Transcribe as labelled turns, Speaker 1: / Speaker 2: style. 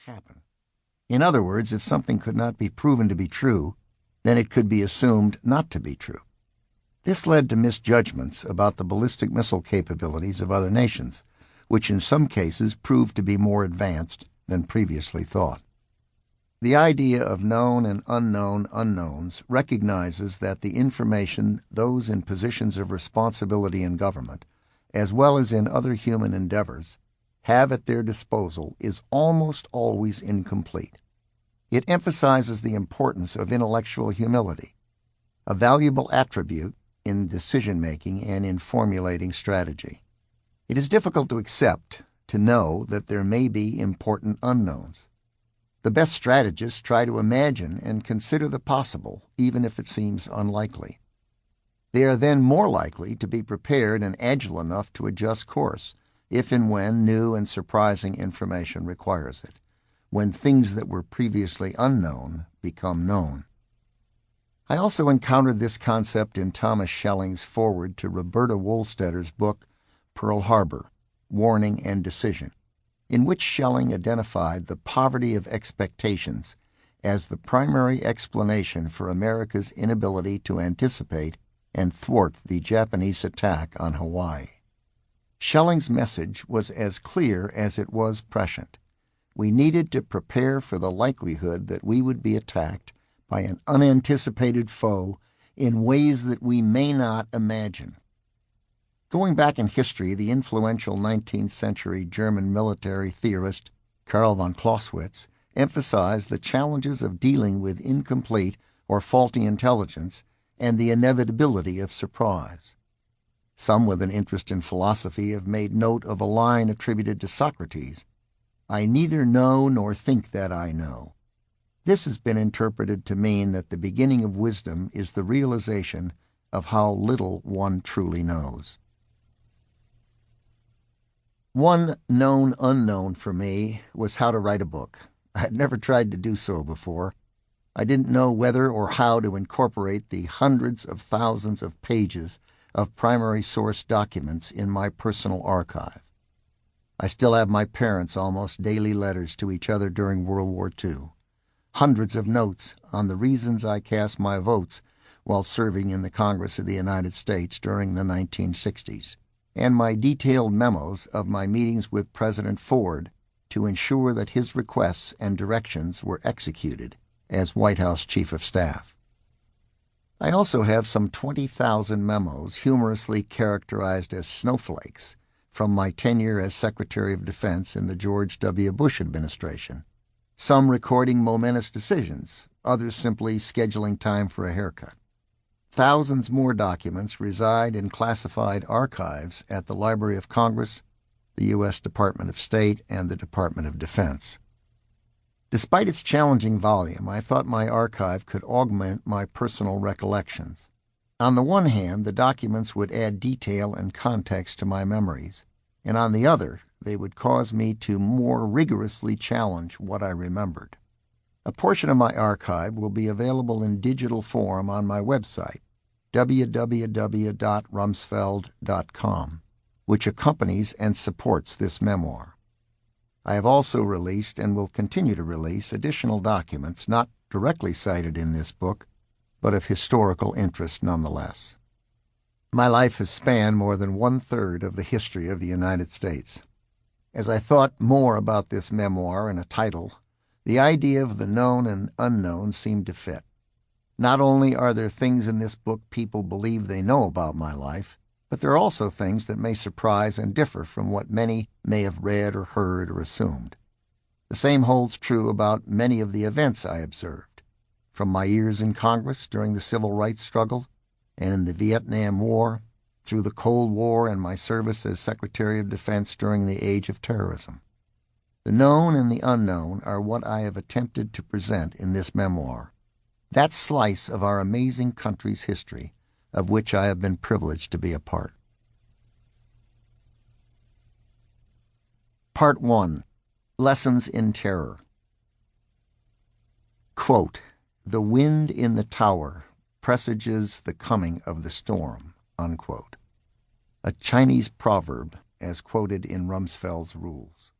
Speaker 1: not happen. In other words, if something could not be proven to be true, then it could be assumed not to be true. This led to misjudgments about the ballistic missile capabilities of other nations, which in some cases proved to be more advanced than previously thought. The idea of known and unknown unknowns recognizes that the information those in positions of responsibility in government, as well as in other human endeavors, have at their disposal is almost always incomplete. It emphasizes the importance of intellectual humility, a valuable attribute in decision-making and in formulating strategy. It is difficult to accept, to know that there may be important unknowns. The best strategists try to imagine and consider the possible, even if it seems unlikely. They are then more likely to be prepared and agile enough to adjust course, if and when new and surprising information requires it, when things that were previously unknown become known. I also encountered this concept in Thomas Schelling's foreword to Roberta Wohlstetter's book, Pearl Harbor, Warning and Decision, in which Schelling identified the poverty of expectations as the primary explanation for America's inability to anticipate and thwart the Japanese attack on Hawaii. Schelling's message was as clear as it was prescient. We needed to prepare for the likelihood that we would be attacked by an unanticipated foe in ways that we may not imagine. Going back in history, the influential 19th century German military theorist Karl von Clausewitz emphasized the challenges of dealing with incomplete or faulty intelligence and the inevitability of surprise. Some with an interest in philosophy have made note of a line attributed to Socrates, "I neither know nor think that I know." This has been interpreted to mean that the beginning of wisdom is the realization of how little one truly knows. One known unknown for me was how to write a book. I had never tried to do so before. I didn't know whether or how to incorporate the hundreds of thousands of pages of primary source documents in my personal archive. I still have my parents' almost daily letters to each other during World War II, hundreds of notes on the reasons I cast my votes while serving in the Congress of the United States during the 1960s, and my detailed memos of my meetings with President Ford to ensure that his requests and directions were executed as White House Chief of Staff. I also have some 20,000 memos humorously characterized as snowflakes from my tenure as Secretary of Defense in the George W. Bush administration, some recording momentous decisions, others simply scheduling time for a haircut. Thousands more documents reside in classified archives at the Library of Congress, the U.S. Department of State, and the Department of Defense. Despite its challenging volume, I thought my archive could augment my personal recollections. On the one hand, the documents would add detail and context to my memories, and on the other, they would cause me to more rigorously challenge what I remembered. A portion of my archive will be available in digital form on my website, www.rumsfeld.com, which accompanies and supports this memoir. I have also released and will continue to release additional documents not directly cited in this book, but of historical interest nonetheless. My life has spanned more than 1/3 of the history of the United States. As I thought more about this memoir and a title, the idea of the known and unknown seemed to fit. Not only are there things in this book people believe they know about my life, but there are also things that may surprise and differ from what many may have read or heard or assumed. The same holds true about many of the events I observed, from my years in Congress during the Civil Rights struggle and in the Vietnam War, through the Cold War and my service as Secretary of Defense during the age of terrorism. The known and the unknown are what I have attempted to present in this memoir, that slice of our amazing country's history of which I have been privileged to be a part. Part 1. Lessons in Terror. Quote, "The wind in the tower presages the coming of the storm," unquote. A Chinese proverb as quoted in Rumsfeld's rules.